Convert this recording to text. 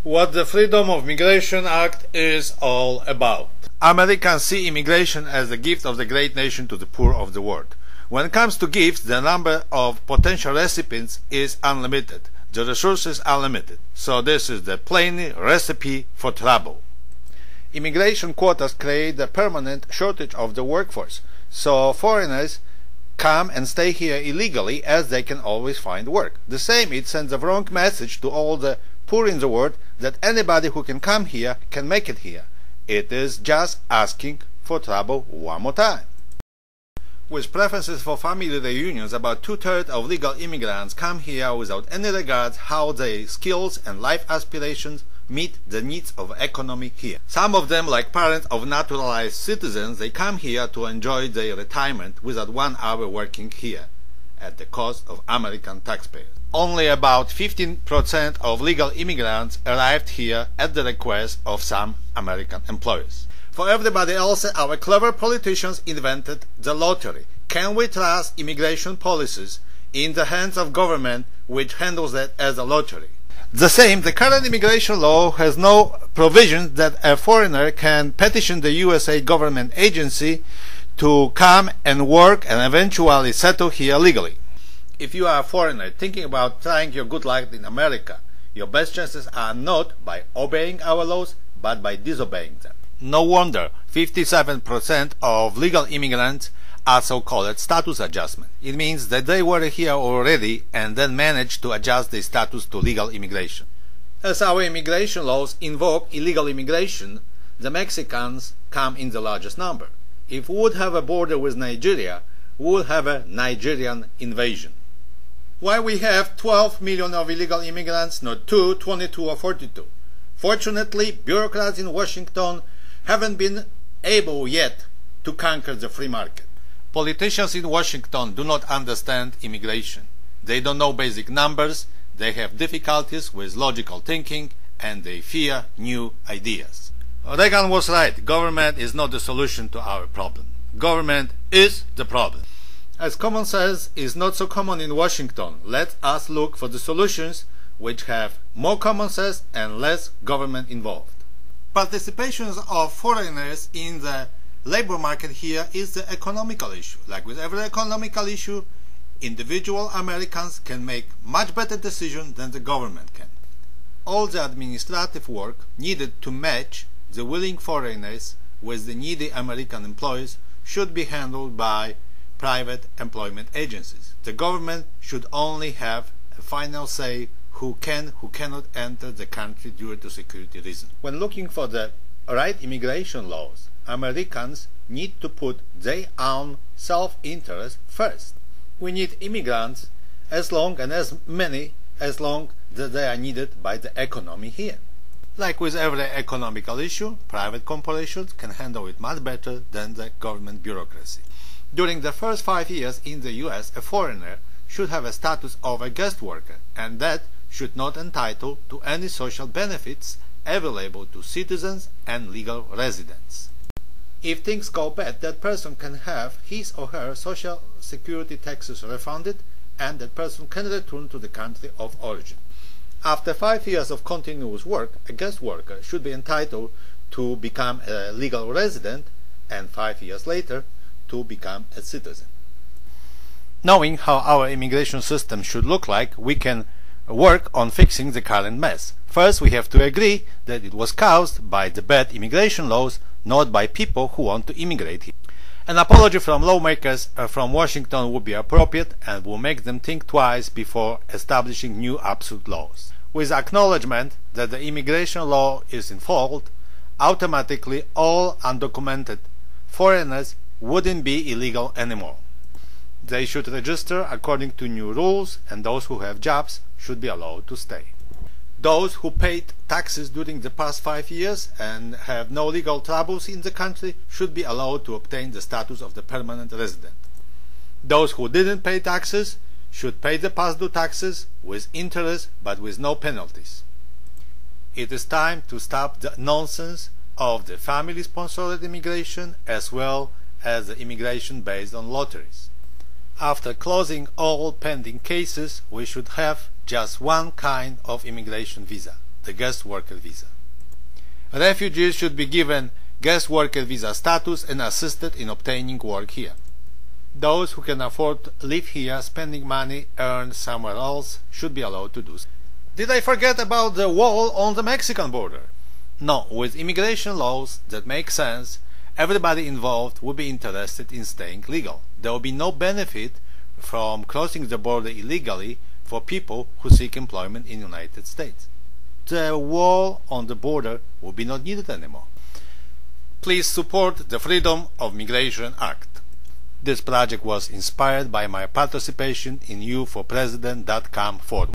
what the Freedom of Migration Act is all about. Americans see immigration as a gift of the great nation to the poor of the world. When it comes to gifts, the number of potential recipients is unlimited. The resources are limited. So this is the plain recipe for trouble. Immigration quotas create a permanent shortage of the workforce. So foreigners come and stay here illegally as they can always find work. The same, it sends a wrong message to all the poor in the world that anybody who can come here can make it here. It is just asking for trouble one more time. With preferences for family reunions, about 2/3 of legal immigrants come here without any regard how their skills and life aspirations meet the needs of economy here. Some of them, like parents of naturalized citizens, they come here to enjoy their retirement without 1 hour working here, at the cost of American taxpayers. Only about 15% of legal immigrants arrived here at the request of some American employers. For everybody else, our clever politicians invented the lottery. Can we trust immigration policies in the hands of government which handles that as a lottery? The same, the current immigration law has no provision that a foreigner can petition the USA government agency to come and work and eventually settle here legally. If you are a foreigner thinking about trying your good luck in America, your best chances are not by obeying our laws, but by disobeying them. No wonder 57% of legal immigrants are so-called status adjustment. It means that they were here already and then managed to adjust their status to legal immigration. As our immigration laws invoke illegal immigration, the Mexicans come in the largest number. If we would have a border with Nigeria, we would have a Nigerian invasion. Why we have 12 million of illegal immigrants, not 2, 22 or 42? Fortunately, bureaucrats in Washington haven't been able yet to conquer the free market. Politicians in Washington do not understand immigration. They don't know basic numbers, they have difficulties with logical thinking, and they fear new ideas. Reagan was right. Government is not the solution to our problem. Government is the problem. As common sense is not so common in Washington, let us look for the solutions which have more common sense and less government involved. Participation of foreigners in the labor market here is the economical issue. Like with every economical issue, individual Americans can make much better decisions than the government can. All the administrative work needed to match the willing foreigners with the needy American employees should be handled by private employment agencies. The government should only have a final say who can, who cannot enter the country due to security reasons. When looking for the right immigration laws, Americans need to put their own self-interest first. We need immigrants as long and as many as long as they are needed by the economy here. Like with every economical issue, private corporations can handle it much better than the government bureaucracy. During the first 5 years in the US, a foreigner should have a status of a guest worker, and that should not entitle to any social benefits available to citizens and legal residents. If things go bad, that person can have his or her social security taxes refunded, and that person can return to the country of origin. After 5 years of continuous work, a guest worker should be entitled to become a legal resident, and 5 years later to become a citizen. Knowing how our immigration system should look like, we can work on fixing the current mess. First, we have to agree that it was caused by the bad immigration laws, not by people who want to immigrate here. An apology from lawmakers from Washington would be appropriate and will make them think twice before establishing new absolute laws. With acknowledgement that the immigration law is in fault, automatically all undocumented foreigners wouldn't be illegal anymore. They should register according to new rules, and those who have jobs should be allowed to stay. Those who paid taxes during the past 5 years and have no legal troubles in the country should be allowed to obtain the status of the permanent resident. Those who didn't pay taxes should pay the past due taxes with interest but with no penalties. It is time to stop the nonsense of the family-sponsored immigration as well as the immigration based on lotteries. After closing all pending cases, we should have just one kind of immigration visa, the guest worker visa. Refugees should be given guest worker visa status and assisted in obtaining work here. Those who can afford to live here spending money earned somewhere else should be allowed to do so. Did I forget about the wall on the Mexican border? No, with immigration laws that make sense, everybody involved will be interested in staying legal. There will be no benefit from crossing the border illegally for people who seek employment in the United States. The wall on the border will be not needed anymore. Please support the Freedom of Migration Act. This project was inspired by my participation in YouForPresident.com forum.